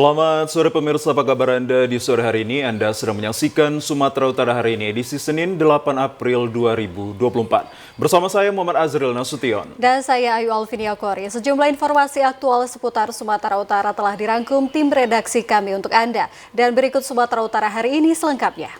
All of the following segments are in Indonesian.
Selamat sore pemirsa, apa kabar Anda di sore hari ini? Anda sedang menyaksikan Sumatera Utara hari ini, edisi Senin 8 April 2024. Bersama saya Muhammad Azril Nasution. Dan saya Ayu Alvinia Kori. Sejumlah informasi aktual seputar Sumatera Utara telah dirangkum tim redaksi kami untuk Anda. Dan berikut Sumatera Utara hari ini selengkapnya.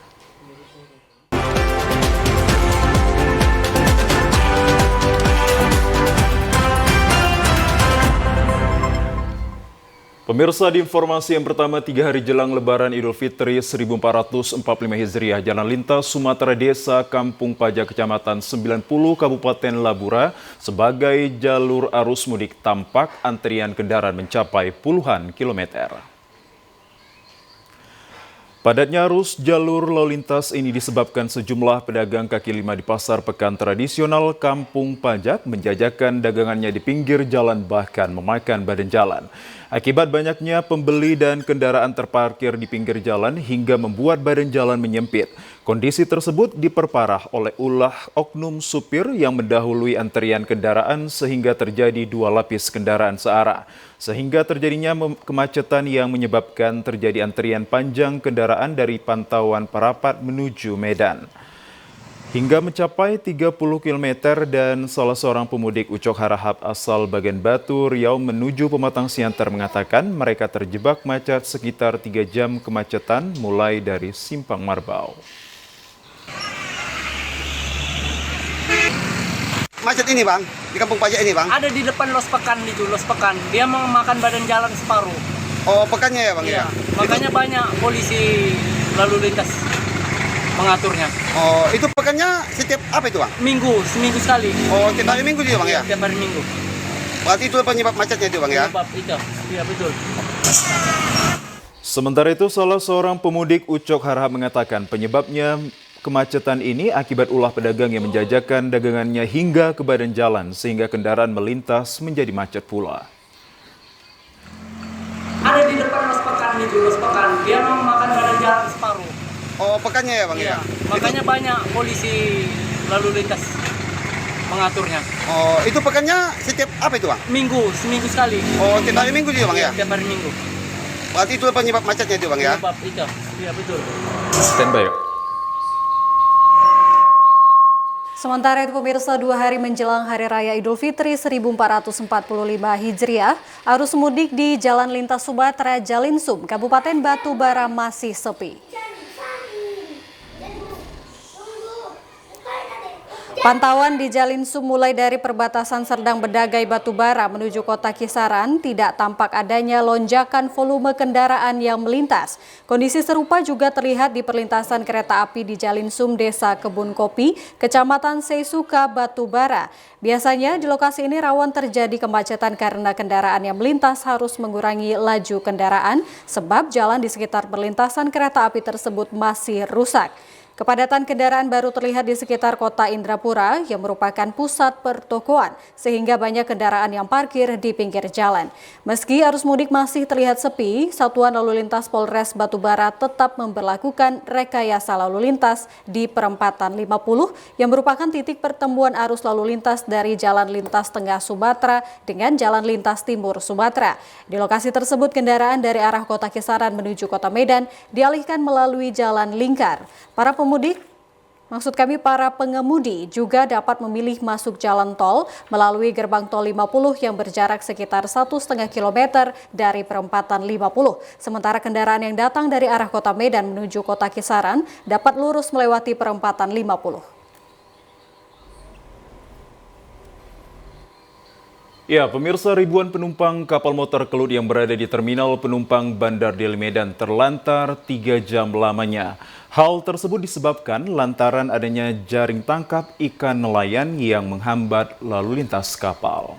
Pemirsa, di informasi yang pertama, 3 hari jelang Lebaran Idul Fitri 1445 Hijriah, Jalan Lintas Sumatera Desa Kampung Pajak Kecamatan 90 Kabupaten Labura sebagai jalur arus mudik tampak antrian kendaraan mencapai puluhan kilometer. Padatnya arus jalur lalu lintas ini disebabkan sejumlah pedagang kaki lima di pasar pekan tradisional Kampung Pajak menjajakan dagangannya di pinggir jalan bahkan memakan badan jalan. Akibat banyaknya pembeli dan kendaraan terparkir di pinggir jalan hingga membuat badan jalan menyempit. Kondisi tersebut diperparah oleh ulah oknum supir yang mendahului antrian kendaraan sehingga terjadi 2 lapis kendaraan searah. Sehingga terjadinya kemacetan yang menyebabkan terjadi antrian panjang kendaraan dari Pantauan Parapat menuju Medan. Hingga mencapai 30 km dan salah seorang pemudik Ucok Harahap asal Bagan Batu, Riau menuju Pematang Siantar mengatakan mereka terjebak macet sekitar 3 jam kemacetan mulai dari Simpang Marbau. Macet ini bang, di Kampung Pajak ini bang? Ada di depan Los Pekan itu, Los Pekan. Dia memakan badan jalan separuh. Oh pekannya ya bang ya? Makanya banyak polisi lalu lintas mengaturnya. Oh itu pekannya setiap apa itu bang? Seminggu sekali. Oh tiap hari minggu juga bang ya? Tiap hari minggu. Berarti itu penyebab macetnya itu bang ya? Penyebab itu, iya betul. Sementara itu, salah seorang pemudik Ucok Harahap mengatakan penyebabnya kemacetan ini akibat ulah pedagang yang menjajakan dagangannya hingga ke badan jalan sehingga kendaraan melintas menjadi macet pula. Ada di depan Los Pekan itu, Los Pekan. Dia memakan badan jalan separuh. Oh pekannya ya bang ya? Makanya banyak polisi lalu lintas mengaturnya. Oh itu pekannya setiap apa itu bang? Seminggu sekali. Oh tiap hari minggu juga bang ya? Tiap hari minggu. Berarti itu penyebab macetnya itu bang ya? Penyebab itu, iya betul. Standby. Sementara itu pemirsa, 2 hari menjelang Hari Raya Idul Fitri 1445 Hijriah, arus mudik di Jalan Lintas Sumatera Jalinsum, Kabupaten Batubara masih sepi. Pantauan di Jalinsum mulai dari perbatasan Serdang Bedagai Batubara menuju kota Kisaran tidak tampak adanya lonjakan volume kendaraan yang melintas. Kondisi serupa juga terlihat di perlintasan kereta api di Jalinsum, Desa Kebun Kopi, Kecamatan Seisuka, Batubara. Biasanya di lokasi ini rawan terjadi kemacetan karena kendaraan yang melintas harus mengurangi laju kendaraan sebab jalan di sekitar perlintasan kereta api tersebut masih rusak. Kepadatan kendaraan baru terlihat di sekitar kota Indrapura yang merupakan pusat pertokoan sehingga banyak kendaraan yang parkir di pinggir jalan. Meski arus mudik masih terlihat sepi, Satuan Lalu Lintas Polres Batubara tetap memberlakukan rekayasa lalu lintas di perempatan 50 yang merupakan titik pertemuan arus lalu lintas dari Jalan Lintas Tengah Sumatera dengan Jalan Lintas Timur Sumatera. Di lokasi tersebut kendaraan dari arah kota Kisaran menuju kota Medan dialihkan melalui jalan lingkar. Para pengemudi juga dapat memilih masuk jalan tol melalui gerbang tol 50 yang berjarak sekitar 1,5 km dari perempatan 50. Sementara kendaraan yang datang dari arah kota Medan menuju kota Kisaran dapat lurus melewati perempatan 50. Ya, pemirsa, ribuan penumpang kapal motor Kelut yang berada di terminal penumpang Bandar Deli Medan terlantar 3 jam lamanya. Hal tersebut disebabkan lantaran adanya jaring tangkap ikan nelayan yang menghambat lalu lintas kapal.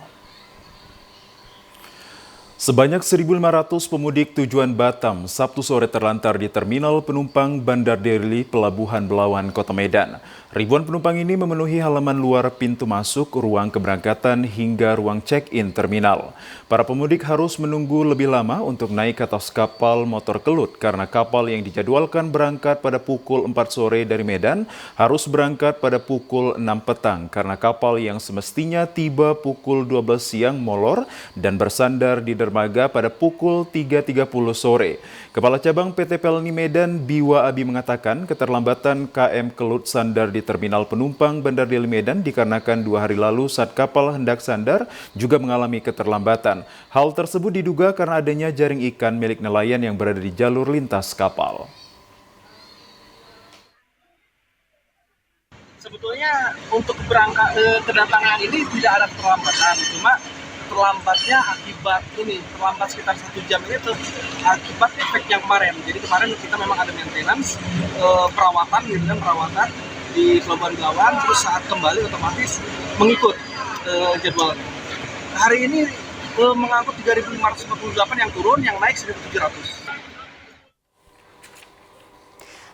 Sebanyak 1.500 pemudik tujuan Batam Sabtu sore terlantar di terminal penumpang Bandar Deli Pelabuhan Belawan, Kota Medan. Ribuan penumpang ini memenuhi halaman luar pintu masuk, ruang keberangkatan hingga ruang check-in terminal. Para pemudik harus menunggu lebih lama untuk naik ke atas kapal motor Kelut karena kapal yang dijadwalkan berangkat pada pukul 4 sore dari Medan harus berangkat pada pukul 6 petang karena kapal yang semestinya tiba pukul 12 siang molor dan bersandar di dermaga dermaga pada pukul 3.30 sore. Kepala Cabang PT Pelni Medan, Biwa Abi mengatakan keterlambatan KM Kelut sandar di Terminal Penumpang Bandar Deli Medan dikarenakan 2 hari lalu saat kapal hendak sandar juga mengalami keterlambatan. Hal tersebut diduga karena adanya jaring ikan milik nelayan yang berada di jalur lintas kapal. Sebetulnya untuk kedatangan ini tidak ada keterlambatan, cuma terlambatnya akibat ini, terlambat sekitar 1 jam ini akibat efek yang kemarin. Jadi kemarin kita memang ada maintenance, perawatan di Pelabuhan Belawan, terus saat kembali otomatis mengikut jadwal. Hari ini mengangkut 3.548 yang turun, yang naik 1.700.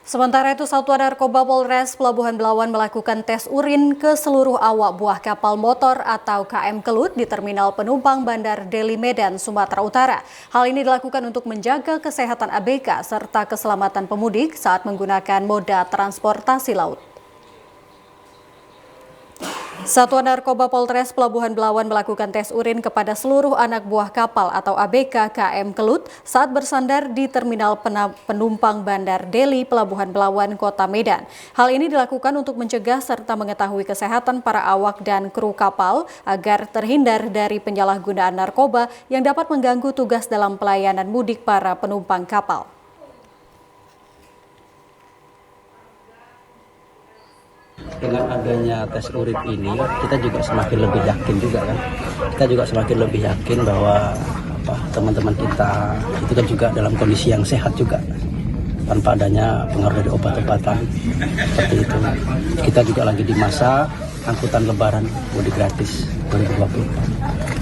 Sementara itu, Satuan Narkoba Polres Pelabuhan Belawan melakukan tes urin ke seluruh awak buah kapal motor atau KM Kelut di Terminal Penumpang Bandar Deli Medan, Sumatera Utara. Hal ini dilakukan untuk menjaga kesehatan ABK serta keselamatan pemudik saat menggunakan moda transportasi laut. Satuan Narkoba Polres Pelabuhan Belawan melakukan tes urin kepada seluruh anak buah kapal atau ABK KM Kelut saat bersandar di Terminal Penumpang Bandar Deli Pelabuhan Belawan, Kota Medan. Hal ini dilakukan untuk mencegah serta mengetahui kesehatan para awak dan kru kapal agar terhindar dari penyalahgunaan narkoba yang dapat mengganggu tugas dalam pelayanan mudik para penumpang kapal. Dengan adanya tes urin ini, kita juga semakin lebih yakin juga kan. Kita juga semakin lebih yakin bahwa teman-teman kita itu kan juga dalam kondisi yang sehat juga, tanpa adanya pengaruh dari obat-obatan seperti itu. Kita juga lagi di masa angkutan Lebaran mudik gratis 2020.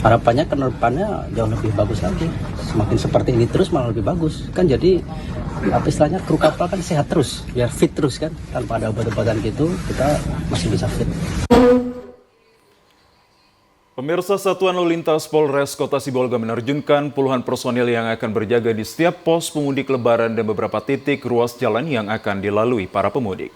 Harapannya ke depannya jauh lebih bagus lagi. Semakin seperti ini terus malah lebih bagus kan. Jadi istilahnya kru kapal kan sehat terus, biar fit terus kan, tanpa ada obat-obatan gitu kita masih bisa fit. Pemirsa, Satuan Lalu Lintas Polres Kota Sibolga menerjunkan puluhan personil yang akan berjaga di setiap pos pemudik Lebaran dan beberapa titik ruas jalan yang akan dilalui para pemudik.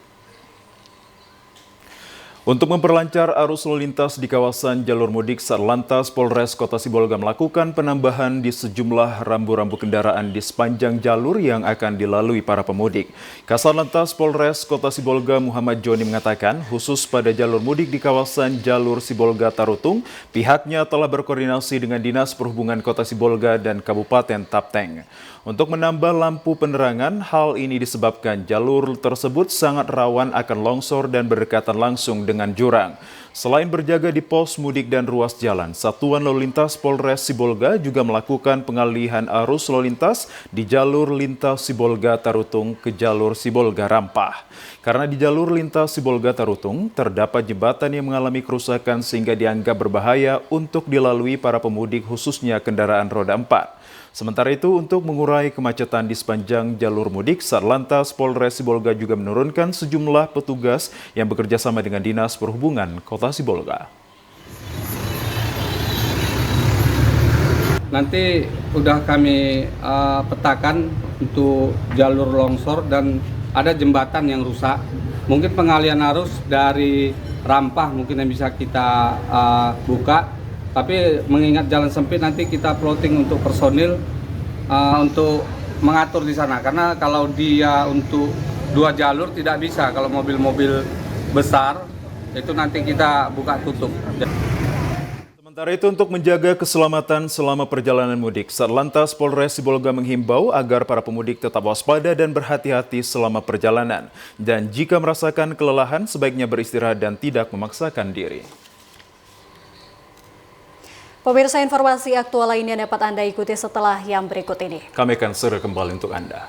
Untuk memperlancar arus lalu lintas di kawasan jalur mudik, Satlantas Polres Kota Sibolga melakukan penambahan di sejumlah rambu-rambu kendaraan di sepanjang jalur yang akan dilalui para pemudik. Kasatlantas Polres Kota Sibolga Muhammad Joni mengatakan, khusus pada jalur mudik di kawasan jalur Sibolga Tarutung, pihaknya telah berkoordinasi dengan Dinas Perhubungan Kota Sibolga dan Kabupaten Tapteng. Untuk menambah lampu penerangan, hal ini disebabkan jalur tersebut sangat rawan akan longsor dan berdekatan langsung dengan jurang. Selain berjaga di pos mudik dan ruas jalan, Satuan Lalu Lintas Polres Sibolga juga melakukan pengalihan arus lalu lintas di jalur lintas Sibolga Tarutung ke jalur Sibolga Rampah. Karena di jalur lintas Sibolga Tarutung terdapat jembatan yang mengalami kerusakan sehingga dianggap berbahaya untuk dilalui para pemudik khususnya kendaraan roda 4. Sementara itu, untuk mengurai kemacetan di sepanjang jalur mudik, Satlantas Polres Sibolga juga menurunkan sejumlah petugas yang bekerja sama dengan Dinas Perhubungan Kota Sibolga. Nanti udah kami petakan untuk jalur longsor dan ada jembatan yang rusak. Mungkin pengalian arus dari Rampah mungkin yang bisa kita buka. Tapi mengingat jalan sempit, nanti kita plotting untuk personil untuk mengatur di sana. Karena kalau dia untuk 2 jalur tidak bisa, kalau mobil-mobil besar itu nanti kita buka tutup. Sementara itu, untuk menjaga keselamatan selama perjalanan mudik, Satlantas Polres Sibolga menghimbau agar para pemudik tetap waspada dan berhati-hati selama perjalanan. Dan jika merasakan kelelahan, sebaiknya beristirahat dan tidak memaksakan diri. Pemirsa, informasi aktual lainnya dapat Anda ikuti setelah yang berikut ini. Kami akan segera kembali untuk Anda.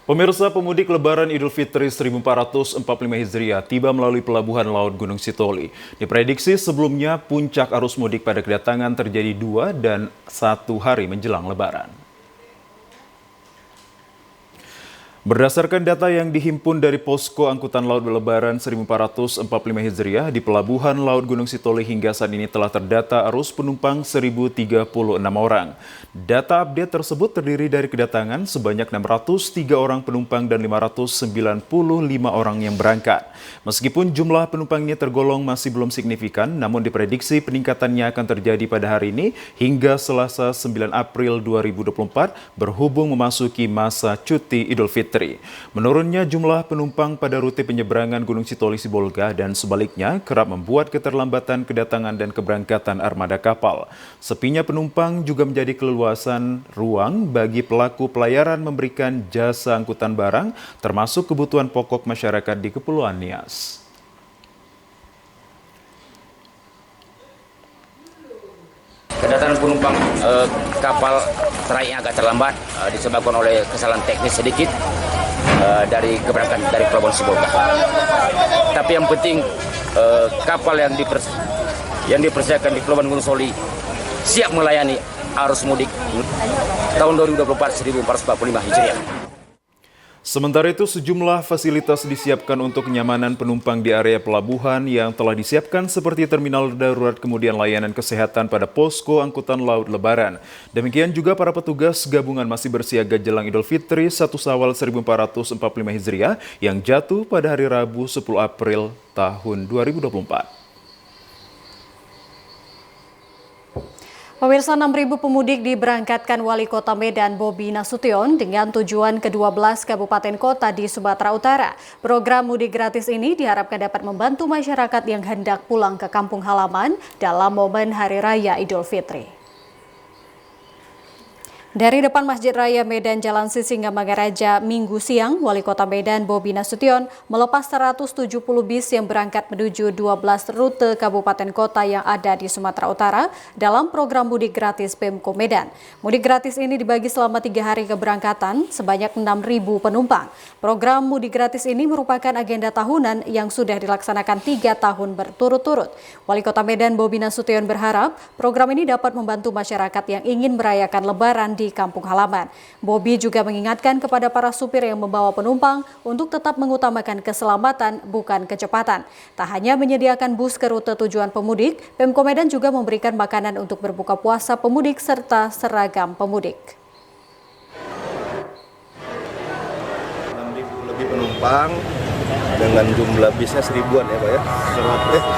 Pemirsa, pemudik Lebaran Idul Fitri 1445 Hijriah tiba melalui Pelabuhan Laut Gunung Sitoli. Diprediksi sebelumnya puncak arus mudik pada kedatangan terjadi 2 dan 1 hari menjelang Lebaran. Berdasarkan data yang dihimpun dari Posko Angkutan Laut Lebaran 1445 Hijriah di Pelabuhan Laut Gunung Sitoli hingga saat ini telah terdata arus penumpang 1036 orang. Data update tersebut terdiri dari kedatangan sebanyak 603 orang penumpang dan 595 orang yang berangkat. Meskipun jumlah penumpang ini tergolong masih belum signifikan, namun diprediksi peningkatannya akan terjadi pada hari ini hingga Selasa 9 April 2024 berhubung memasuki masa cuti Idul Fitri. Menurunnya jumlah penumpang pada rute penyeberangan Gunung Sitoli Sibolga dan sebaliknya kerap membuat keterlambatan kedatangan dan keberangkatan armada kapal. Sepinya penumpang juga menjadi keleluasan ruang bagi pelaku pelayaran memberikan jasa angkutan barang termasuk kebutuhan pokok masyarakat di Kepulauan Nias. Kedatangan penumpang kapal trayeknya agak terlambat disebabkan oleh kesalahan teknis sedikit dari keberangkatan dari Pelabuhan Sibolga. Tapi yang penting kapal yang dipersiapkan di Pelabuhan Gunung Sitoli siap melayani arus mudik tahun 2024 1445 Hijriah. Sementara itu, sejumlah fasilitas disiapkan untuk kenyamanan penumpang di area pelabuhan yang telah disiapkan seperti terminal darurat kemudian layanan kesehatan pada Posko Angkutan Laut Lebaran. Demikian juga para petugas gabungan masih bersiaga jelang Idul Fitri 1 Syawal 1445 Hijriah yang jatuh pada hari Rabu 10 April tahun 2024. Pemirsa, 6.000 pemudik diberangkatkan Wali Kota Medan Bobi Nasution dengan tujuan ke 12 kabupaten kota di Sumatera Utara. Program mudik gratis ini diharapkan dapat membantu masyarakat yang hendak pulang ke kampung halaman dalam momen Hari Raya Idul Fitri. Dari depan Masjid Raya Medan Jalan Sisingamangaraja Minggu siang, Wali Kota Medan Bobi Nasution melepas 170 bis yang berangkat menuju 12 rute kabupaten kota yang ada di Sumatera Utara dalam program mudik gratis Pemko Medan. Mudik gratis ini dibagi selama 3 hari keberangkatan sebanyak 6.000 penumpang. Program mudik gratis ini merupakan agenda tahunan yang sudah dilaksanakan 3 tahun berturut-turut. Wali Kota Medan Bobi Nasution berharap program ini dapat membantu masyarakat yang ingin merayakan Lebaran di kampung halaman. Bobi juga mengingatkan kepada para supir yang membawa penumpang untuk tetap mengutamakan keselamatan bukan kecepatan. Tak hanya menyediakan bus ke rute tujuan pemudik, Pemko Medan juga memberikan makanan untuk berbuka puasa pemudik serta seragam pemudik. 6.000 lebih penumpang dengan jumlah bisnya 1000-an ya Pak ya?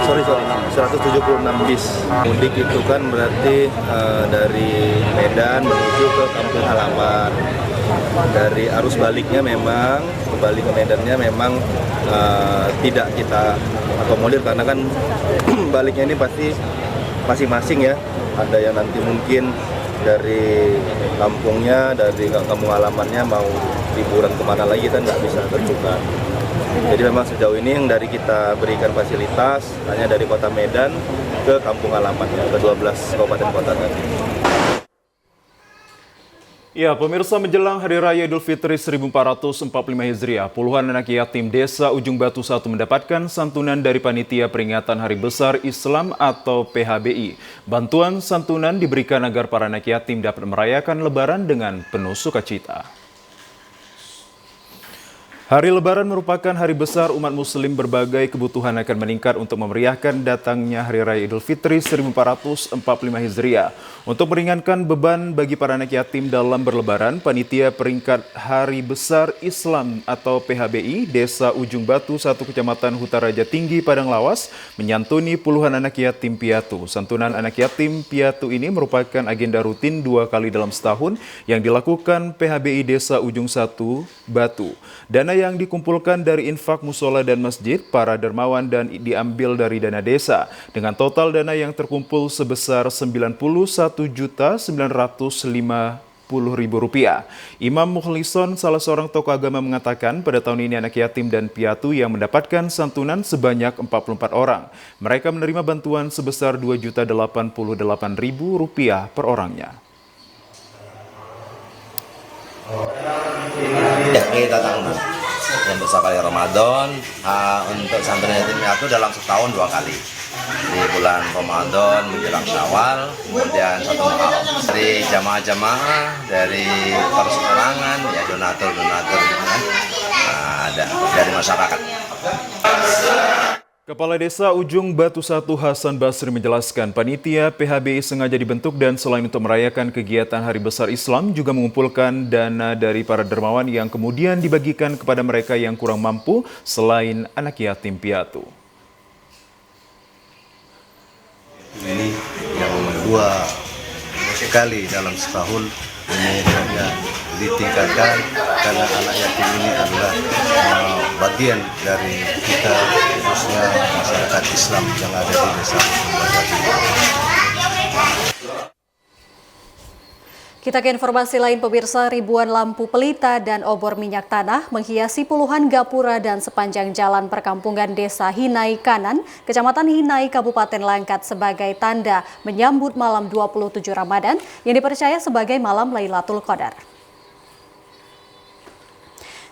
176 bis. Mudik itu kan berarti dari Medan menuju ke kampung halaman. Dari arus baliknya memang, kembali ke Medannya memang tidak kita akomodir karena kan baliknya ini pasti masing-masing ya. Ada yang nanti mungkin dari kampungnya, dari kampung halamannya mau liburan kemana lagi kan nggak bisa tentukan. Jadi memang sejauh ini yang dari kita berikan fasilitas hanya dari kota Medan ke kampung halamannya, ke 12 kabupaten kota tadi. Ya, pemirsa, menjelang Hari Raya Idul Fitri 1445 Hijriah, puluhan anak yatim Desa Ujung Batu 1 mendapatkan santunan dari Panitia Peringatan Hari Besar Islam atau PHBI. Bantuan santunan diberikan agar para anak yatim dapat merayakan Lebaran dengan penuh sukacita. Hari Lebaran merupakan hari besar umat muslim, berbagai kebutuhan akan meningkat untuk memeriahkan datangnya Hari Raya Idul Fitri 1445 Hijriah. Untuk meringankan beban bagi para anak yatim dalam berlebaran, Panitia Peringkat Hari Besar Islam atau PHBI Desa Ujung Batu 1 Kecamatan Hutaraja Tinggi Padang Lawas menyantuni puluhan anak yatim piatu. Santunan anak yatim piatu ini merupakan agenda rutin 2 kali dalam setahun yang dilakukan PHBI Desa Ujung 1 Batu. Dana yang dikumpulkan dari infak musola dan masjid para dermawan dan diambil dari dana desa dengan total dana yang terkumpul sebesar Rp91.950.000. Imam Mukhlison, salah seorang tokoh agama, mengatakan pada tahun ini anak yatim dan piatu yang mendapatkan santunan sebanyak 44 orang. Mereka menerima bantuan sebesar Rp2.088.000 per orangnya. Ya, kita tahu. untuk sekali Ramadan. Untuk santri yatim piatu dalam setahun 2 kali. Di bulan Ramadan menjelang Syawal, kemudian 1 Muharram. Dari jamaah-jamaah, dari perseorangan, ya donatur-donatur ada dari masyarakat. Kepala Desa Ujung Batu 1 Hasan Basri menjelaskan panitia PHBI sengaja dibentuk dan selain untuk merayakan kegiatan Hari Besar Islam juga mengumpulkan dana dari para dermawan yang kemudian dibagikan kepada mereka yang kurang mampu selain anak yatim piatu. Ini yang 2 kali dalam setahun ini hanya ditingkatkan karena anak yatim ini adalah bagian dari kita, khususnya masyarakat Islam yang ada di desa Ujung Batu. Kita ke informasi lain, pemirsa. Ribuan lampu pelita dan obor minyak tanah menghiasi puluhan gapura dan sepanjang jalan perkampungan Desa Hinai Kanan, Kecamatan Hinai, Kabupaten Langkat sebagai tanda menyambut malam 27 Ramadan yang dipercaya sebagai malam Lailatul Qadar.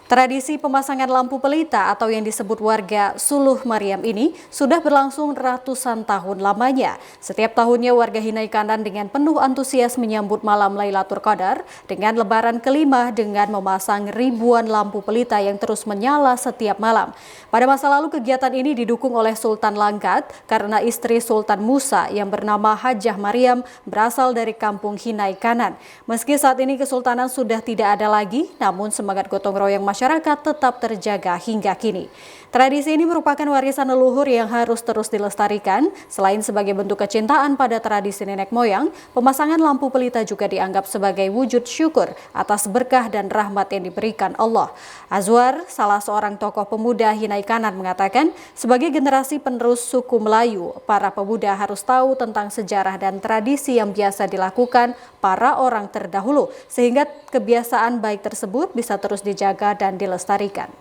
Tradisi pemasangan lampu pelita atau yang disebut warga Suluh Maryam ini sudah berlangsung ratusan tahun lamanya. Setiap tahunnya warga Hinai Kanan dengan penuh antusias menyambut malam Lailatul Qadar dengan lebaran kelima dengan memasang ribuan lampu pelita yang terus menyala setiap malam. Pada masa lalu kegiatan ini didukung oleh Sultan Langkat karena istri Sultan Musa yang bernama Hajah Maryam berasal dari kampung Hinai Kanan. Meski saat ini kesultanan sudah tidak ada lagi, namun semangat gotong royong masyarakat tetap terjaga hingga kini. Tradisi ini merupakan warisan leluhur yang harus terus dilestarikan. Selain sebagai bentuk kecintaan pada tradisi nenek moyang, pemasangan lampu pelita juga dianggap sebagai wujud syukur atas berkah dan rahmat yang diberikan Allah. Azwar, salah seorang tokoh pemuda Hinai Kanan, mengatakan, sebagai generasi penerus suku Melayu, para pemuda harus tahu tentang sejarah dan tradisi yang biasa dilakukan para orang terdahulu, sehingga kebiasaan baik tersebut bisa terus dijaga dan dilestarikan.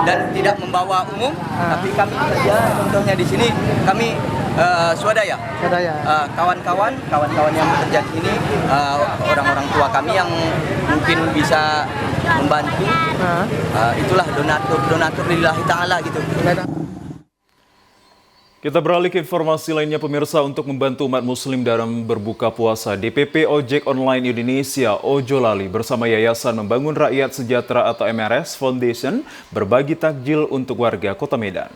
Dan tidak membawa umum, tapi kami kerja contohnya di sini kami swadaya. Kawan-kawan yang bekerja di sini, orang-orang tua kami yang mungkin bisa membantu, itulah donatur lillahi ta'ala gitu. Kita beralih ke informasi lainnya, pemirsa. Untuk membantu umat muslim dalam berbuka puasa, DPP Ojek Online Indonesia Ojolali bersama Yayasan Membangun Rakyat Sejahtera atau MRS Foundation berbagi takjil untuk warga Kota Medan.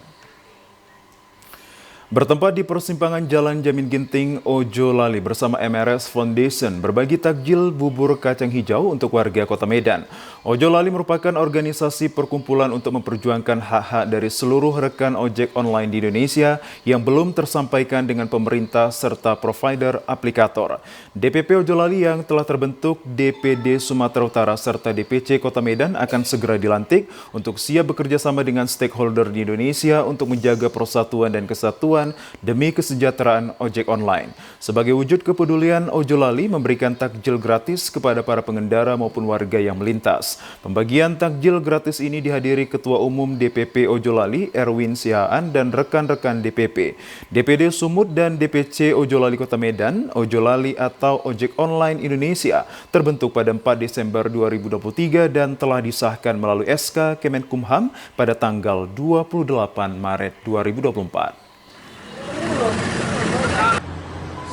Bertempat di persimpangan Jalan Jamin Ginting, Ojolali bersama MRS Foundation berbagi takjil bubur kacang hijau untuk warga Kota Medan. Ojolali merupakan organisasi perkumpulan untuk memperjuangkan hak-hak dari seluruh rekan ojek online di Indonesia yang belum tersampaikan dengan pemerintah serta provider aplikator. DPP Ojolali yang telah terbentuk DPD Sumatera Utara serta DPC Kota Medan akan segera dilantik untuk siap bekerja sama dengan stakeholder di Indonesia untuk menjaga persatuan dan kesatuan demi kesejahteraan ojek online. Sebagai wujud kepedulian, Ojolali memberikan takjil gratis kepada para pengendara maupun warga yang melintas. Pembagian takjil gratis ini dihadiri Ketua Umum DPP Ojolali, Erwin Sihaan, dan rekan-rekan DPP, DPD Sumut dan DPC Ojolali Kota Medan. Ojolali atau Ojek Online Indonesia terbentuk pada 4 Desember 2023 dan telah disahkan melalui SK Kemenkumham pada tanggal 28 Maret 2024.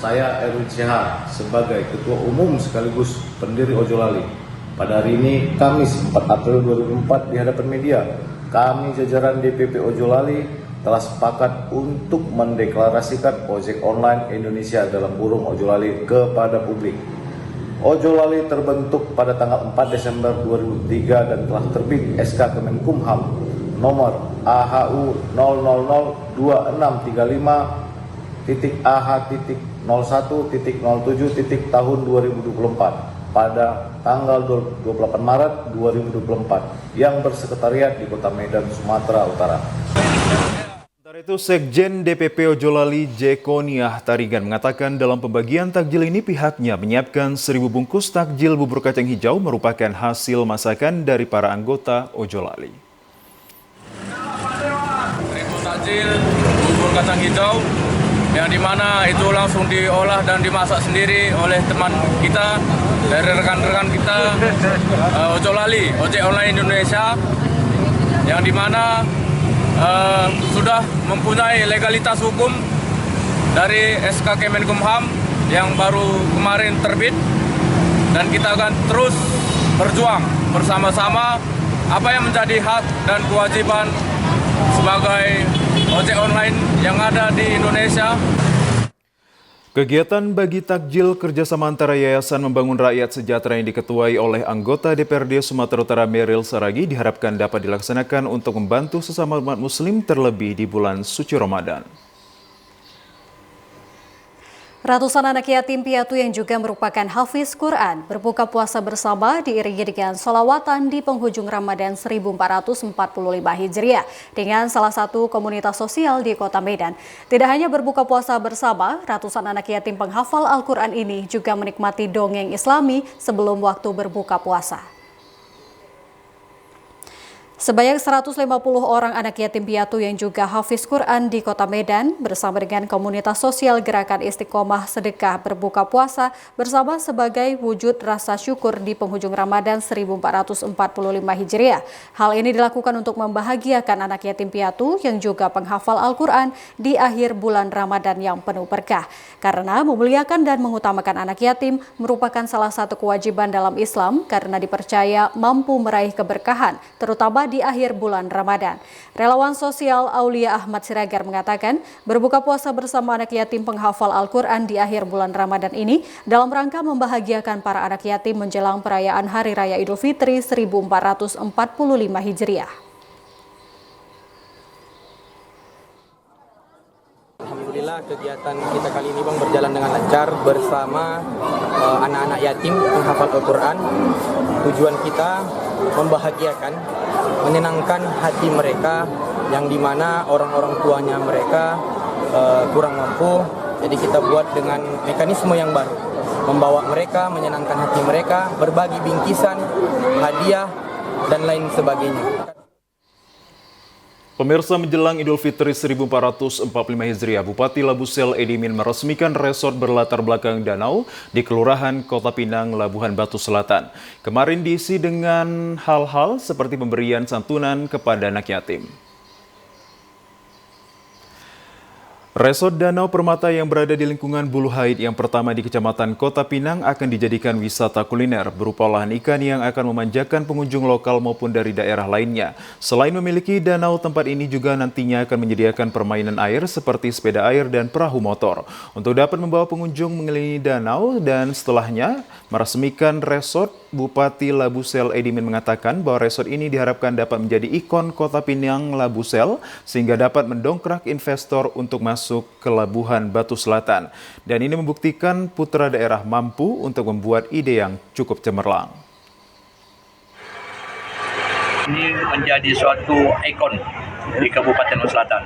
Saya Erwin Sihaan sebagai Ketua Umum sekaligus pendiri Ojolali. Pada hari ini, Kamis 4 April 2004 di hadapan media, kami jajaran DPP Ojolali telah sepakat untuk mendeklarasikan ojek online Indonesia dalam kurung Ojolali kepada publik. Ojolali terbentuk pada tanggal 4 Desember 2003 dan telah terbit SK Kemenkumham nomor AHU 000-AH.01.07. tahun 2024 pada tanggal 28 Maret 2024 yang bersekretariat di Kota Medan, Sumatera Utara. Sementara itu, Sekjen DPP Ojolali Jekoniah Tarigan mengatakan dalam pembagian takjil ini pihaknya menyiapkan 1.000 bungkus takjil bubur kacang hijau merupakan hasil masakan dari para anggota Ojolali. 1.000 takjil bubur kacang hijau yang dimana itu langsung diolah dan dimasak sendiri oleh teman kita, dari rekan-rekan kita Ojolali, ojek online Indonesia, yang dimana sudah mempunyai legalitas hukum dari SK Kemenkumham yang baru kemarin terbit, dan kita akan terus berjuang bersama-sama apa yang menjadi hak dan kewajiban sebagai ojek online yang ada di Indonesia. Kegiatan bagi takjil kerjasama antara Yayasan Membangun Rakyat Sejahtera yang diketuai oleh anggota DPRD Sumatera Utara Meryl Saragi diharapkan dapat dilaksanakan untuk membantu sesama umat muslim terlebih di bulan suci Ramadan. Ratusan anak yatim piatu yang juga merupakan hafiz Quran berbuka puasa bersama diiringi dengan sholawatan di penghujung Ramadan 1445 Hijriah dengan salah satu komunitas sosial di Kota Medan. Tidak hanya berbuka puasa bersama, ratusan anak yatim penghafal Al-Quran ini juga menikmati dongeng Islami sebelum waktu berbuka puasa. Sebanyak 150 orang anak yatim piatu yang juga hafiz Quran di Kota Medan bersama dengan komunitas sosial Gerakan Istiqomah Sedekah berbuka puasa bersama sebagai wujud rasa syukur di penghujung Ramadan 1445 Hijriah. Hal ini dilakukan untuk membahagiakan anak yatim piatu yang juga penghafal Al-Quran di akhir bulan Ramadan yang penuh berkah. Karena memuliakan dan mengutamakan anak yatim merupakan salah satu kewajiban dalam Islam karena dipercaya mampu meraih keberkahan, terutama di akhir bulan Ramadan. Relawan sosial Aulia Ahmad Siregar mengatakan, berbuka puasa bersama anak yatim penghafal Al-Quran di akhir bulan Ramadan ini dalam rangka membahagiakan para anak yatim menjelang perayaan Hari Raya Idul Fitri 1445 Hijriah. Alhamdulillah kegiatan kita kali ini Bang berjalan dengan lancar bersama anak-anak yatim penghafal Al-Quran. Tujuan kita membahagiakan, menyenangkan hati mereka yang dimana orang-orang tuanya mereka kurang mampu. Jadi kita buat dengan mekanisme yang baru, membawa mereka, menyenangkan hati mereka, berbagi bingkisan, hadiah, dan lain sebagainya. Pemirsa, menjelang Idul Fitri 1445 Hijriah, Bupati Labusel Edimin meresmikan resort berlatar belakang danau di Kelurahan Kota Pinang, Labuhan Batu Selatan. Kemarin diisi dengan hal-hal seperti pemberian santunan kepada anak yatim. Resort Danau Permata yang berada di lingkungan Bulu Haid yang pertama di Kecamatan Kota Pinang akan dijadikan wisata kuliner berupa olahan ikan yang akan memanjakan pengunjung lokal maupun dari daerah lainnya. Selain memiliki danau, tempat ini juga nantinya akan menyediakan permainan air seperti sepeda air dan perahu motor. Untuk dapat membawa pengunjung mengelilingi danau dan setelahnya meresmikan resort, Bupati Labusel Edimin mengatakan bahwa resort ini diharapkan dapat menjadi ikon Kota Pinang Labusel sehingga dapat mendongkrak investor untuk masuk ke Labuhan Batu Selatan. Dan ini membuktikan putra daerah mampu untuk membuat ide yang cukup cemerlang. Ini menjadi suatu ikon di Kabupaten Selatan.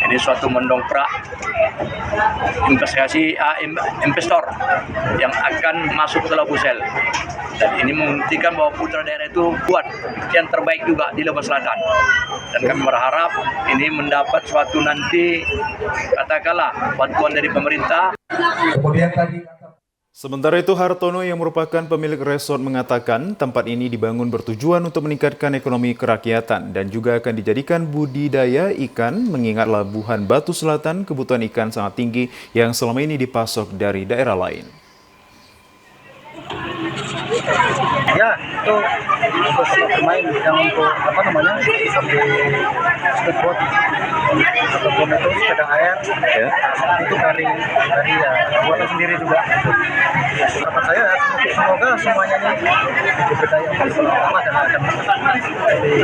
Ini suatu mendongkrak investor yang akan masuk ke Labusel. Dan ini membuktikan bahwa putra daerah itu buat yang terbaik juga di Labusel Selatan. Dan kami berharap ini mendapat suatu nanti katakanlah bantuan dari pemerintah. Kemudian tadi sementara itu, Hartono yang merupakan pemilik resort mengatakan tempat ini dibangun bertujuan untuk meningkatkan ekonomi kerakyatan dan juga akan dijadikan budidaya ikan mengingat Labuhan Batu Selatan kebutuhan ikan sangat tinggi yang selama ini dipasok dari daerah lain. Ya, itu untuk pemain yang untuk seperti speedboat ataupun itu sepeda air, ya. Itu dari ya buatan sendiri juga. Harapan saya semoga semuanya ini diberdaya bersama dan akan jadi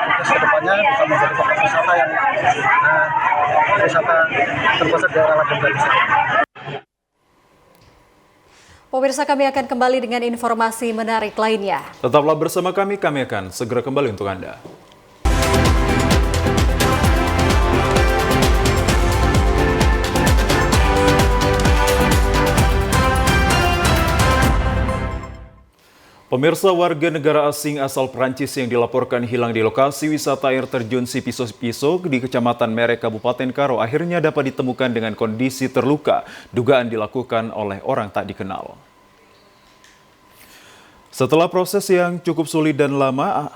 terus kedepannya bisa menjadi fokus wisata yang wisata terbesar di daerah Labuhan Batu. Pemirsa, kami akan kembali dengan informasi menarik lainnya. Tetaplah bersama kami akan segera kembali untuk Anda. Pemirsa, warga negara asing asal Prancis yang dilaporkan hilang di lokasi wisata air terjun Sipiso-Piso di Kecamatan Mere, Kabupaten Karo akhirnya dapat ditemukan dengan kondisi terluka. Dugaan dilakukan oleh orang tak dikenal. Setelah proses yang cukup sulit dan lama,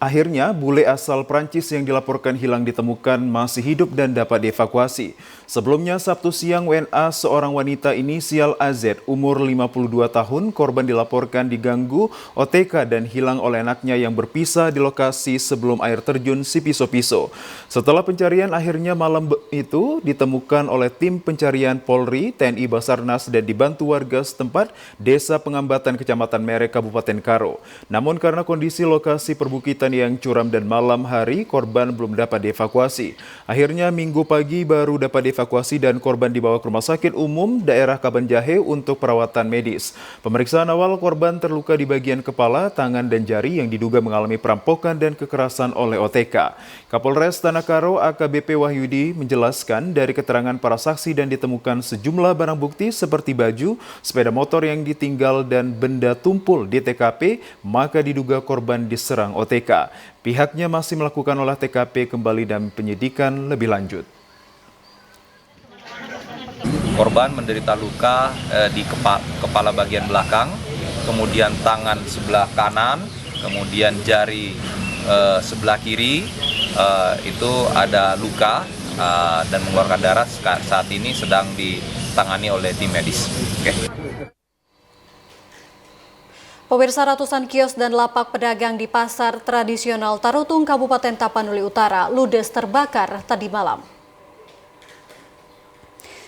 akhirnya bule asal Prancis yang dilaporkan hilang ditemukan masih hidup dan dapat dievakuasi. Sebelumnya Sabtu siang WNA seorang wanita inisial AZ umur 52 tahun korban dilaporkan diganggu OTK dan hilang oleh anaknya yang berpisah di lokasi sebelum air terjun Sipiso-Piso. Setelah pencarian akhirnya malam itu ditemukan oleh tim pencarian Polri, TNI Basarnas dan dibantu warga setempat Desa Pengambatan Kecamatan Mere, Kabupaten Karo. Namun karena kondisi lokasi perbukitan yang curam dan malam hari, korban belum dapat dievakuasi. Akhirnya Minggu pagi baru dapat dievakuasi dan korban dibawa ke Rumah Sakit Umum Daerah Kabanjahe untuk perawatan medis. Pemeriksaan awal korban terluka di bagian kepala, tangan dan jari yang diduga mengalami perampokan dan kekerasan oleh OTK. Kapolres Tanah Karo AKBP Wahyudi menjelaskan dari keterangan para saksi dan ditemukan sejumlah barang bukti seperti baju, sepeda motor yang ditinggal dan benda tumpul di TKP, maka diduga korban diserang OTK. Pihaknya masih melakukan olah TKP kembali dan penyidikan lebih lanjut. Korban menderita luka di kepala bagian belakang, kemudian tangan sebelah kanan, kemudian jari sebelah kiri itu ada luka dan mengeluarkan darah. Saat ini sedang ditangani oleh tim medis. Pemirsa, ratusan kios dan lapak pedagang di pasar tradisional Tarutung, Kabupaten Tapanuli Utara ludes terbakar tadi malam.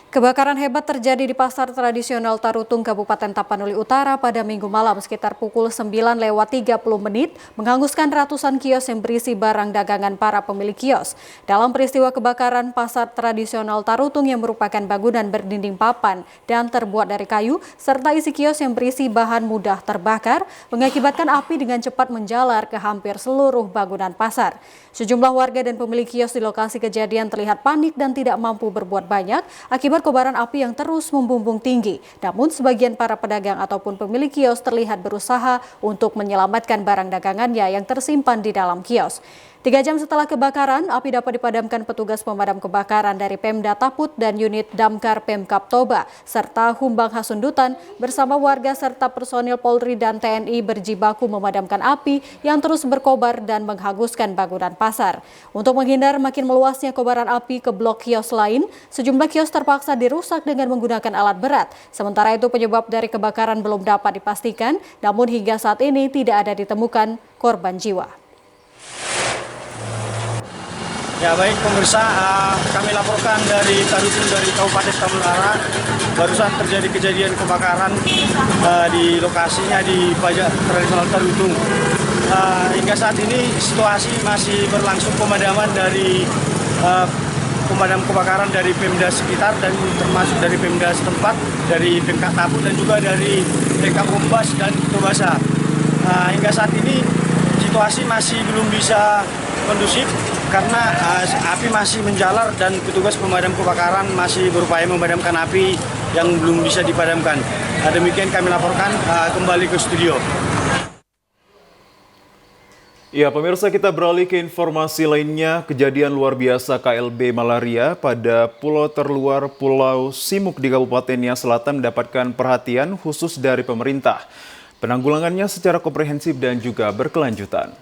Kebakaran hebat terjadi di pasar tradisional Tarutung, Kabupaten Tapanuli Utara pada Minggu malam sekitar pukul 9:30 menghanguskan ratusan kios yang berisi barang dagangan para pemilik kios. Dalam peristiwa kebakaran pasar tradisional Tarutung yang merupakan bangunan berdinding papan dan terbuat dari kayu serta isi kios yang berisi bahan mudah terbakar mengakibatkan api dengan cepat menjalar ke hampir seluruh bangunan pasar. Sejumlah warga dan pemilik kios di lokasi kejadian terlihat panik dan tidak mampu berbuat banyak akibat kobaran api yang terus membumbung tinggi. Namun sebagian para pedagang ataupun pemilik kios terlihat berusaha untuk menyelamatkan barang dagangannya yang tersimpan di dalam kios. 3 jam setelah kebakaran, api dapat dipadamkan petugas pemadam kebakaran dari Pemda Taput dan unit Damkar Pemkap Toba, serta Humbang Hasundutan bersama warga serta personil Polri dan TNI berjibaku memadamkan api yang terus berkobar dan menghanguskan bangunan pasar. Untuk menghindar makin meluasnya kobaran api ke blok kios lain, sejumlah kios terpaksa dirusak dengan menggunakan alat berat. Sementara itu penyebab dari kebakaran belum dapat dipastikan, namun hingga saat ini tidak ada ditemukan korban jiwa. Ya baik pemirsa, kami laporkan dari Tarutung dari Kabupaten Tapanuli. Barusan terjadi kejadian kebakaran di lokasinya di Pasar Tradisional Tarutung. Hingga saat ini situasi masih berlangsung pemadaman dari pemadam kebakaran dari Pemda sekitar dan termasuk dari Pemda setempat, dari Pemkap Taput dan juga dari PK Umbas dan Tobasa. Hingga saat ini situasi masih belum bisa kondusif karena api masih menjalar dan petugas pemadam kebakaran masih berupaya memadamkan api yang belum bisa dipadamkan. Demikian kami laporkan, kembali ke studio. Ya, pemirsa, kita beralih ke informasi lainnya. Kejadian luar biasa KLB malaria pada pulau terluar Pulau Simuk di Kabupaten Nia Selatan mendapatkan perhatian khusus dari pemerintah. Penanggulangannya secara komprehensif dan juga berkelanjutan.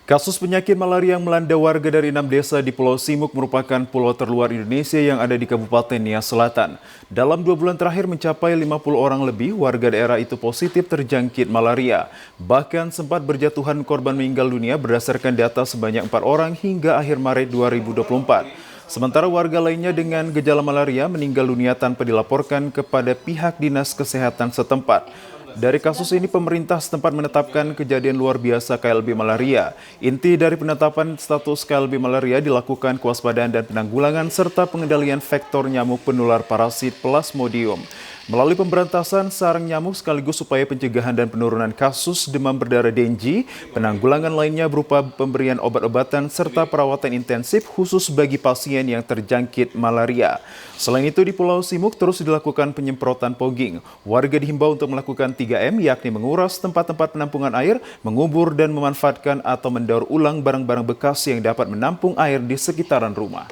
Kasus penyakit malaria yang melanda warga dari 6 desa di Pulau Simuk merupakan pulau terluar Indonesia yang ada di Kabupaten Nia Selatan. Dalam 2 bulan terakhir mencapai 50 orang lebih warga daerah itu positif terjangkit malaria. Bahkan sempat berjatuhan korban meninggal dunia berdasarkan data sebanyak 4 orang hingga akhir Maret 2024. Sementara warga lainnya dengan gejala malaria meninggal dunia tanpa dilaporkan kepada pihak dinas kesehatan setempat. Dari kasus ini, pemerintah setempat menetapkan kejadian luar biasa KLB malaria. Inti dari penetapan status KLB malaria dilakukan kewaspadaan dan penanggulangan serta pengendalian faktor nyamuk penular parasit Plasmodium. Melalui pemberantasan sarang nyamuk sekaligus upaya pencegahan dan penurunan kasus demam berdarah dengue, penanggulangan lainnya berupa pemberian obat-obatan serta perawatan intensif khusus bagi pasien yang terjangkit malaria. Selain itu di Pulau Simuk terus dilakukan penyemprotan fogging. Warga dihimbau untuk melakukan 3M, yakni menguras tempat-tempat penampungan air, mengubur dan memanfaatkan atau mendaur ulang barang-barang bekas yang dapat menampung air di sekitaran rumah.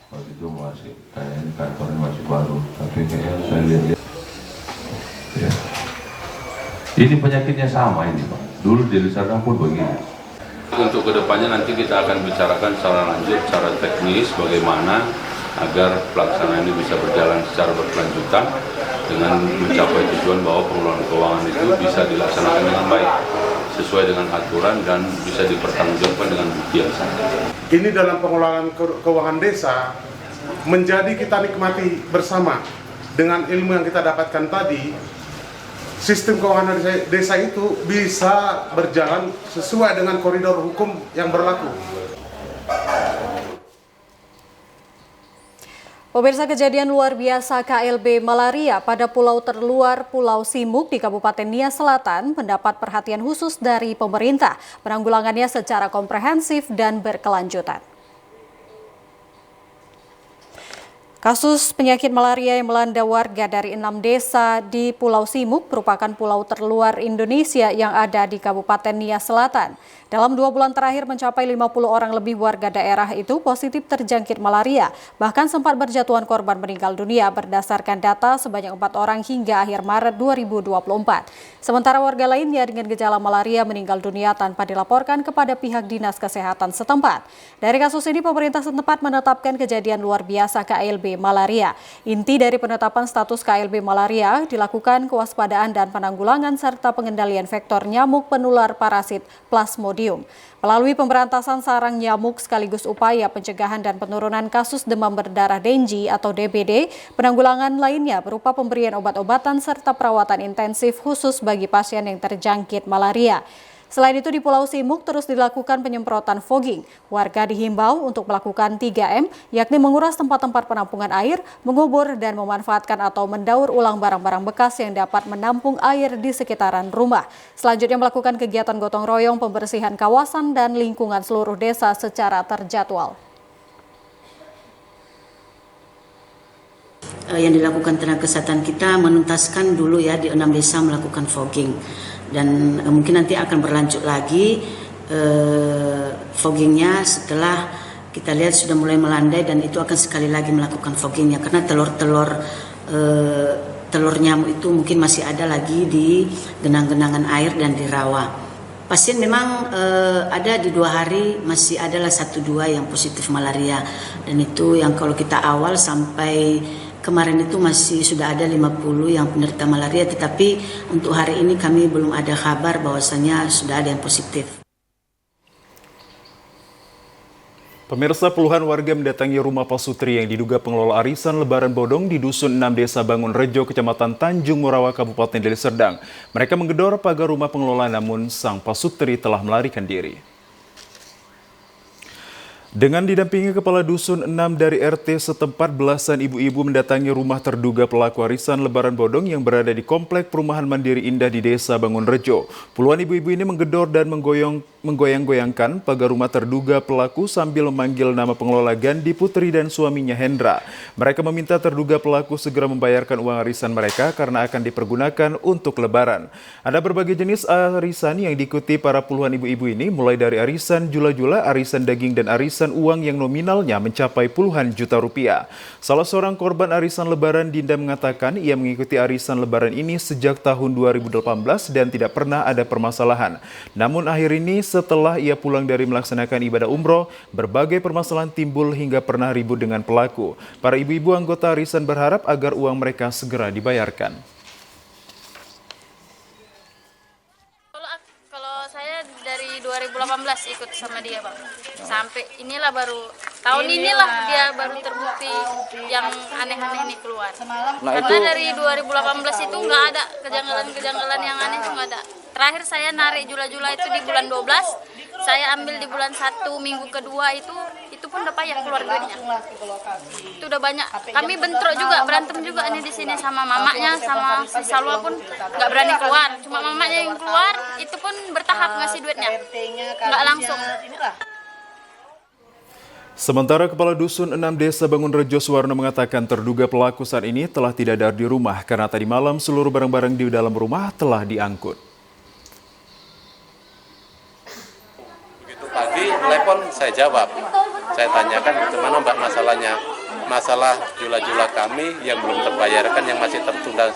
Waktu itu masih kayaknya kantornya masih baru, tapi kayaknya saya lihat ya. Ini penyakitnya sama ini Pak, dulu di Serdang pun begini. Untuk kedepannya nanti kita akan bicarakan secara lanjut, secara teknis bagaimana agar pelaksanaan ini bisa berjalan secara berkelanjutan dengan mencapai tujuan bahwa pengelolaan keuangan itu bisa dilaksanakan dengan baik sesuai dengan aturan dan bisa dipertanggungjawabkan dengan bukti yang sah. Ini dalam pengelolaan keuangan desa menjadi kita nikmati bersama dengan ilmu yang kita dapatkan tadi. Sistem keuangan desa itu bisa berjalan sesuai dengan koridor hukum yang berlaku. Pemirsa, kejadian luar biasa KLB malaria pada pulau terluar Pulau Simuk di Kabupaten Nias Selatan mendapat perhatian khusus dari pemerintah. Penanggulangannya secara komprehensif dan berkelanjutan. Kasus penyakit malaria yang melanda warga dari 6 desa di Pulau Simuk merupakan pulau terluar Indonesia yang ada di Kabupaten Nias Selatan. Dalam 2 bulan terakhir mencapai 50 orang lebih warga daerah itu positif terjangkit malaria. Bahkan sempat berjatuhan korban meninggal dunia berdasarkan data sebanyak 4 orang hingga akhir Maret 2024. Sementara warga lainnya dengan gejala malaria meninggal dunia tanpa dilaporkan kepada pihak dinas kesehatan setempat. Dari kasus ini pemerintah setempat menetapkan kejadian luar biasa KLB malaria. Inti dari penetapan status KLB malaria dilakukan kewaspadaan dan penanggulangan serta pengendalian vektor nyamuk penular parasit Plasmodium. Melalui pemberantasan sarang nyamuk sekaligus upaya pencegahan dan penurunan kasus demam berdarah dengue atau DBD, penanggulangan lainnya berupa pemberian obat-obatan serta perawatan intensif khusus bagi pasien yang terjangkit malaria. Selain itu di Pulau Simuk terus dilakukan penyemprotan fogging. Warga dihimbau untuk melakukan 3M, yakni menguras tempat-tempat penampungan air, mengubur dan memanfaatkan atau mendaur ulang barang-barang bekas yang dapat menampung air di sekitaran rumah. Selanjutnya melakukan kegiatan gotong royong pembersihan kawasan dan lingkungan seluruh desa secara terjadwal. Yang dilakukan tenaga kesehatan kita menuntaskan dulu ya di 6 desa melakukan fogging. Dan mungkin nanti akan berlanjut lagi foggingnya setelah kita lihat sudah mulai melandai, dan itu akan sekali lagi melakukan foggingnya karena telur nyamuk itu mungkin masih ada lagi di genang-genangan air dan di rawa. Pasien memang ada di 2 hari masih adalah 1-2 yang positif malaria, dan itu yang kalau kita awal sampai kemarin itu masih sudah ada 50 yang penderita malaria, tetapi untuk hari ini kami belum ada kabar bahwasanya sudah ada yang positif. Pemirsa, puluhan warga mendatangi rumah pasutri yang diduga pengelola arisan lebaran bodong di Dusun 6 Desa Bangun Rejo, Kecamatan Tanjung Morawa, Kabupaten Deli Serdang. Mereka menggedor pagar rumah pengelola, namun sang pasutri telah melarikan diri. Dengan didampingi Kepala Dusun 6 dari RT setempat, belasan ibu-ibu mendatangi rumah terduga pelaku arisan lebaran bodong yang berada di Komplek Perumahan Mandiri Indah di Desa Bangun Rejo. Puluhan ibu-ibu ini menggedor dan menggoyang-goyangkan pagar rumah terduga pelaku sambil memanggil nama pengelola Gandhi Putri dan suaminya Hendra. Mereka meminta terduga pelaku segera membayarkan uang arisan mereka karena akan dipergunakan untuk lebaran. Ada berbagai jenis arisan yang diikuti para puluhan ibu-ibu ini, mulai dari arisan jula-jula, arisan daging, dan arisan uang yang nominalnya mencapai puluhan juta rupiah. Salah seorang korban arisan lebaran, Dinda, mengatakan ia mengikuti arisan lebaran ini sejak tahun 2018 dan tidak pernah ada permasalahan. Namun akhir ini setelah ia pulang dari melaksanakan ibadah umroh, berbagai permasalahan timbul hingga pernah ribut dengan pelaku. Para ibu-ibu anggota arisan berharap agar uang mereka segera dibayarkan. Saya dari 2018 ikut sama dia, Bang. Sampai inilah baru tahun inilah dia baru terbukti yang aneh-aneh ini keluar. Karena dari 2018 itu nggak ada kejanggalan-kejanggalan yang aneh, itu nggak ada. Terakhir saya narik jula-jula itu di bulan 12, saya ambil di bulan 1 minggu kedua itu pun udah payah keluar duitnya. Itu udah banyak. Kami bentrok juga, berantem juga ini di sini sama mamanya, sama si Salwa pun nggak berani keluar. Cuma mamanya yang keluar, itu pun bertahap ngasih duitnya, nggak langsung. Sementara Kepala Dusun 6 Desa Bangunrejo Suwarno mengatakan terduga pelaku saat ini telah tidak ada di rumah karena tadi malam seluruh barang-barang di dalam rumah telah diangkut. Begitu pagi, telepon saya jawab. Saya tanyakan bagaimana Mbak masalahnya. Masalah jula-jula kami yang belum terbayarkan, yang masih tertunda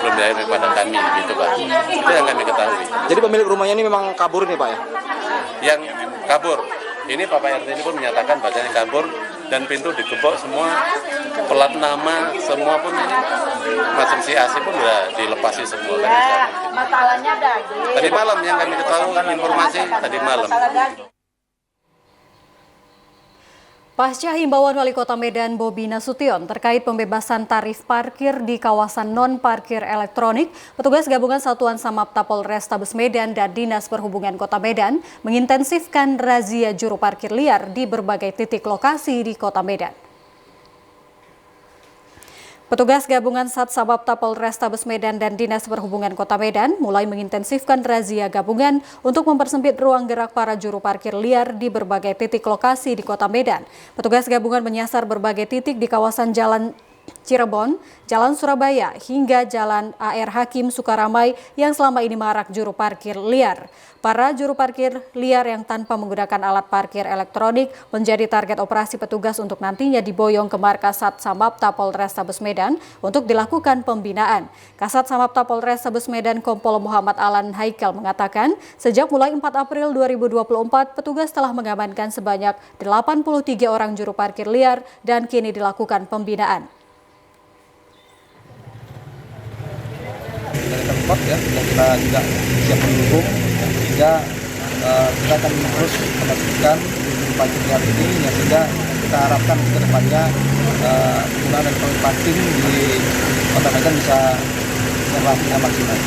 belum dibayar kepada kami, gitu Pak. Itu yang kami ketahui. Jadi pemilik rumahnya ini memang kabur nih Pak ya? Yang kabur. Ini Bapak RT ini pun menyatakan bahasanya kabur dan pintu digembok semua, pelat nama semua pun ini, macam si AC pun sudah dilepasi semua. Masalahnya tadi malam yang kami ketahui informasi tadi malam. Pasca himbauan Wali Kota Medan Bobi Nasution terkait pembebasan tarif parkir di kawasan non-parkir elektronik, petugas gabungan Satuan Samapta Polrestabes Medan dan Dinas Perhubungan Kota Medan mengintensifkan razia juru parkir liar di berbagai titik lokasi di Kota Medan. Petugas gabungan Sat Samapta Polrestabes Medan dan Dinas Perhubungan Kota Medan mulai mengintensifkan razia gabungan untuk mempersempit ruang gerak para juru parkir liar di berbagai titik lokasi di Kota Medan. Petugas gabungan menyasar berbagai titik di kawasan Jalan Cirebon, Jalan Surabaya, hingga Jalan AR Hakim Sukaramai yang selama ini marak juru parkir liar. Para juru parkir liar yang tanpa menggunakan alat parkir elektronik menjadi target operasi petugas untuk nantinya diboyong ke markas Sat Samapta Polrestabes Medan untuk dilakukan pembinaan. Kasat Samapta Polrestabes Medan Kompol Muhammad Alan Haikal mengatakan, sejak mulai 4 April 2024, petugas telah mengamankan sebanyak 83 orang juru parkir liar dan kini dilakukan pembinaan. Dari tempat ya, yang kita juga siap mendukung, sehingga kita akan terus memastikan parkir liar ini yang sehingga kita harapkan ke depannya penggunaan elektronik parkir di Kota Medan bisa maksimal.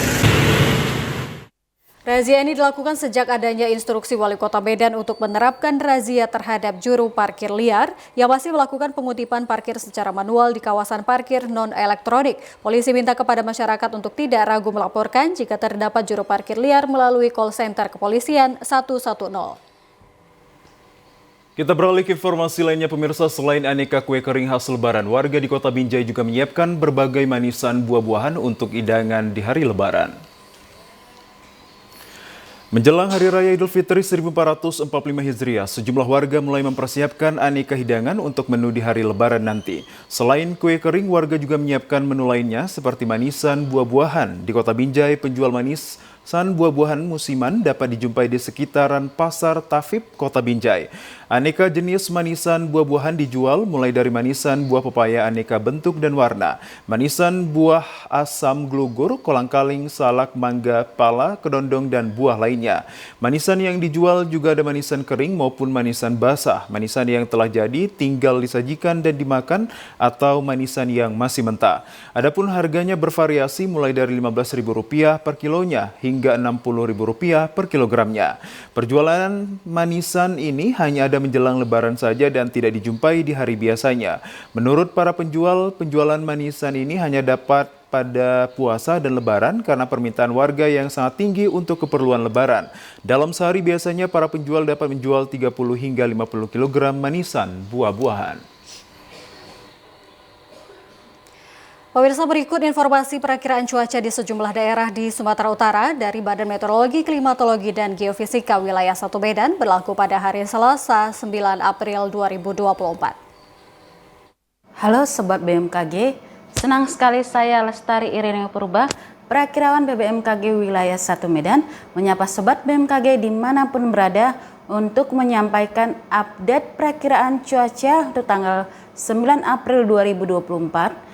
Razia ini dilakukan sejak adanya instruksi Wali Kota Medan untuk menerapkan razia terhadap juru parkir liar yang masih melakukan pengutipan parkir secara manual di kawasan parkir non-elektronik. Polisi minta kepada masyarakat untuk tidak ragu melaporkan jika terdapat juru parkir liar melalui call center kepolisian 110. Kita beralih ke informasi lainnya pemirsa, selain aneka kue kering khas Lebaran, warga di Kota Binjai juga menyiapkan berbagai manisan buah-buahan untuk hidangan di hari Lebaran. Menjelang Hari Raya Idul Fitri 1445 Hijriah, sejumlah warga mulai mempersiapkan aneka hidangan untuk menu di hari Lebaran nanti. Selain kue kering, warga juga menyiapkan menu lainnya seperti manisan buah-buahan. Di Kota Binjai, penjual manisan buah-buahan musiman dapat dijumpai di sekitaran Pasar Tafib, Kota Binjai. Aneka jenis manisan buah-buahan dijual mulai dari manisan buah pepaya aneka bentuk dan warna, manisan buah asam glugur, kolang-kaling, salak, mangga, pala, kedondong, dan buah lainnya. Manisan yang dijual juga ada manisan kering maupun manisan basah, manisan yang telah jadi tinggal disajikan dan dimakan atau manisan yang masih mentah. Adapun harganya bervariasi mulai dari Rp15.000 per kilonya hingga Rp60.000 per kilogramnya. Perjualan manisan ini hanya ada menjelang Lebaran saja dan tidak dijumpai di hari biasanya. Menurut para penjual, penjualan manisan ini hanya dapat pada puasa dan Lebaran karena permintaan warga yang sangat tinggi untuk keperluan Lebaran. Dalam sehari biasanya para penjual dapat menjual 30 hingga 50 kg manisan buah-buahan. Pemirsa, berikut informasi perakiraan cuaca di sejumlah daerah di Sumatera Utara dari Badan Meteorologi, Klimatologi, dan Geofisika Wilayah 1 Medan berlaku pada hari Selasa 9 April 2024. Halo Sobat BMKG, senang sekali saya Lestari Irene Purba, perakirawan BMKG Wilayah 1 Medan, menyapa Sobat BMKG dimanapun berada untuk menyampaikan update perakiraan cuaca untuk tanggal 9 April 2024.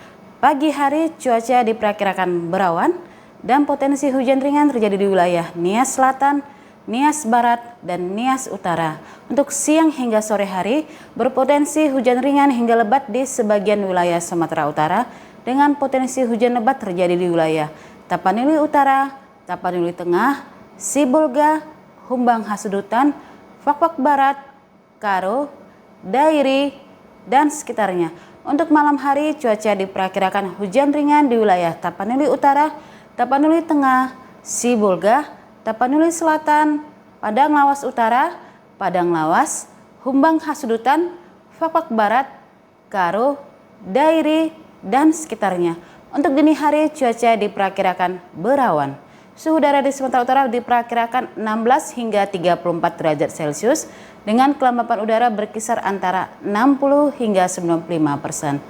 Pagi hari cuaca diperkirakan berawan dan potensi hujan ringan terjadi di wilayah Nias Selatan, Nias Barat, dan Nias Utara. Untuk siang hingga sore hari berpotensi hujan ringan hingga lebat di sebagian wilayah Sumatera Utara dengan potensi hujan lebat terjadi di wilayah Tapanuli Utara, Tapanuli Tengah, Sibolga, Humbang Hasudutan, Fakfak Barat, Karo, Dairi, dan sekitarnya. Untuk malam hari, cuaca diperkirakan hujan ringan di wilayah Tapanuli Utara, Tapanuli Tengah, Sibolga, Tapanuli Selatan, Padang Lawas Utara, Padang Lawas, Humbang Hasudutan, Fakfak Barat, Karo, Dairi, dan sekitarnya. Untuk dini hari, cuaca diperkirakan berawan. Suhu udara di Sumatera Utara diperkirakan 16 hingga 34 derajat Celcius dengan kelembapan udara berkisar antara 60 hingga 95%.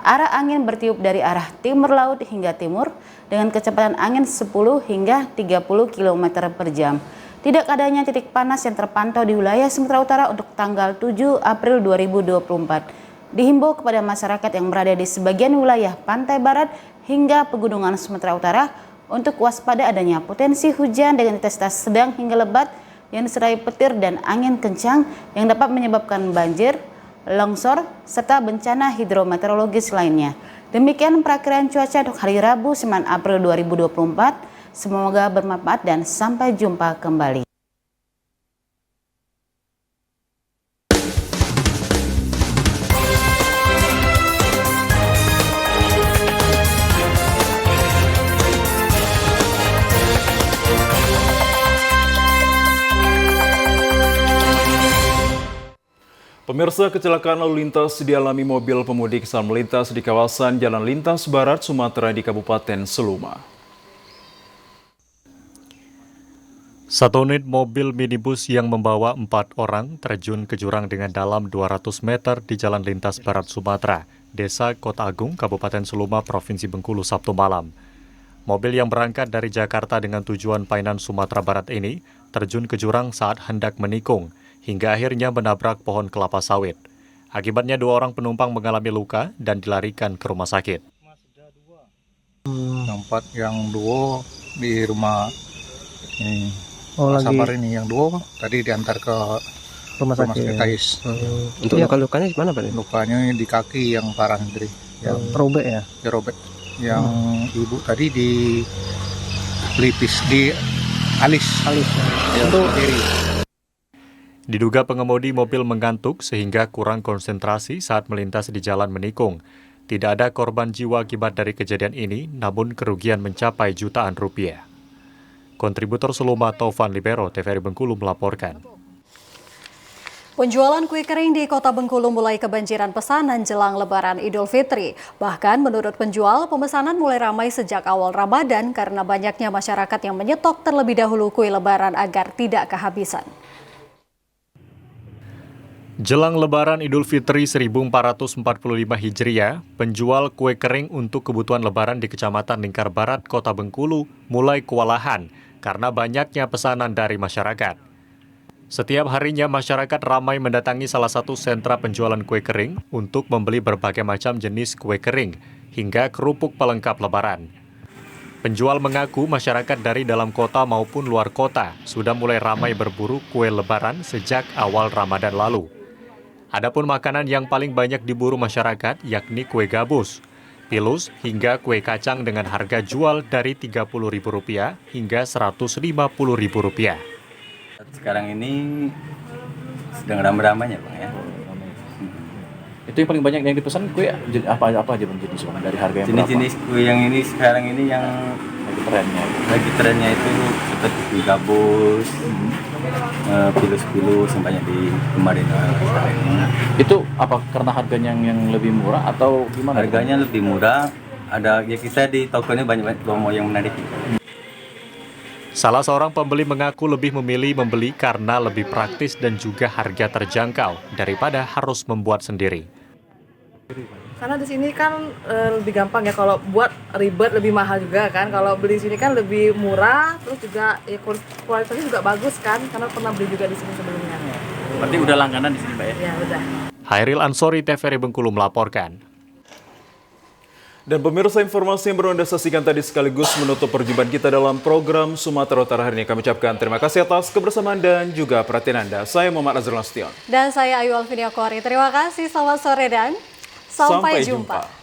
Arah angin bertiup dari arah timur laut hingga timur dengan kecepatan angin 10 hingga 30 km per jam. Tidak adanya titik panas yang terpantau di wilayah Sumatera Utara untuk tanggal 7 April 2024. Dihimbau kepada masyarakat yang berada di sebagian wilayah pantai barat hingga pegunungan Sumatera Utara untuk waspada adanya potensi hujan dengan intensitas sedang hingga lebat yang disertai petir dan angin kencang yang dapat menyebabkan banjir, longsor, serta bencana hidrometeorologis lainnya. Demikian perakiraan cuaca untuk hari Rabu 9 April 2024. Semoga bermanfaat dan sampai jumpa kembali. Pemirsa, kecelakaan lalu lintas dialami mobil pemudik saat melintas di kawasan Jalan Lintas Barat, Sumatera di Kabupaten Seluma. Satu unit mobil minibus yang membawa 4 orang terjun ke jurang dengan dalam 200 meter di Jalan Lintas Barat Sumatera, Desa Kota Agung, Kabupaten Seluma, Provinsi Bengkulu, Sabtu malam. Mobil yang berangkat dari Jakarta dengan tujuan Painan, Sumatera Barat ini terjun ke jurang saat hendak menikung, hingga akhirnya menabrak pohon kelapa sawit. Akibatnya 2 orang penumpang mengalami luka dan dilarikan ke rumah sakit. Tempat yang duo di rumah ini, Sabar ini yang duo tadi diantar ke rumah sakit Kais. Untuk luka-lukanya gimana Pak? Lukanya di kaki yang parah sendiri. Yang robek ya? Ya robek. Yang ibu tadi di pelipis, di alis. Untuk kiri. Diduga pengemudi mobil mengantuk sehingga kurang konsentrasi saat melintas di jalan menikung. Tidak ada korban jiwa akibat dari kejadian ini, namun kerugian mencapai jutaan rupiah. Kontributor Seluma Taufan Libero, TVRI Bengkulu melaporkan. Penjualan kue kering di Kota Bengkulu mulai kebanjiran pesanan jelang Lebaran Idul Fitri. Bahkan menurut penjual, pemesanan mulai ramai sejak awal Ramadan karena banyaknya masyarakat yang menyetok terlebih dahulu kue Lebaran agar tidak kehabisan. Jelang Lebaran Idul Fitri 1445 Hijriah, penjual kue kering untuk kebutuhan Lebaran di Kecamatan Lingkar Barat, Kota Bengkulu mulai kewalahan karena banyaknya pesanan dari masyarakat. Setiap harinya masyarakat ramai mendatangi salah satu sentra penjualan kue kering untuk membeli berbagai macam jenis kue kering hingga kerupuk pelengkap Lebaran. Penjual mengaku masyarakat dari dalam kota maupun luar kota sudah mulai ramai berburu kue Lebaran sejak awal Ramadan lalu. Adapun makanan yang paling banyak diburu masyarakat yakni kue gabus, pilus hingga kue kacang dengan harga jual dari Rp30.000 hingga Rp150.000. Sekarang ini sedang ramai-ramainya Bang ya. Itu yang paling banyak yang dipesan kue apa aja Bang jenis Bang dari harga yang jenis-jenis kue yang ini sekarang ini yang lagi trennya itu seperti kue gabus, pilus-pilus yang banyak di kemarin. Itu apa karena harganya yang lebih murah atau gimana? Harganya lebih murah. Ada ya kita di toko ini banyak promo yang menarik. Salah seorang pembeli mengaku lebih memilih membeli karena lebih praktis dan juga harga terjangkau daripada harus membuat sendiri. Karena di sini kan lebih gampang ya, kalau buat ribet lebih mahal juga kan. Kalau beli di sini kan lebih murah, terus juga ya, kualitasnya juga bagus kan, karena pernah beli juga di sini sebelumnya. Berarti udah langganan di sini Mbak ya? Ya udah. Hairil Ansori, TVRI Bengkulu melaporkan. Dan pemirsa, informasi yang baru Anda saksikan tadi sekaligus menutup perjumpaan kita dalam program Sumatera Utara hari ini. Kami ucapkan terima kasih atas kebersamaan dan juga perhatian Anda. Saya Muhammad Azrul Nasution. Dan saya Ayu Alvinia Kori. Terima kasih, selamat sore dan sampai jumpa.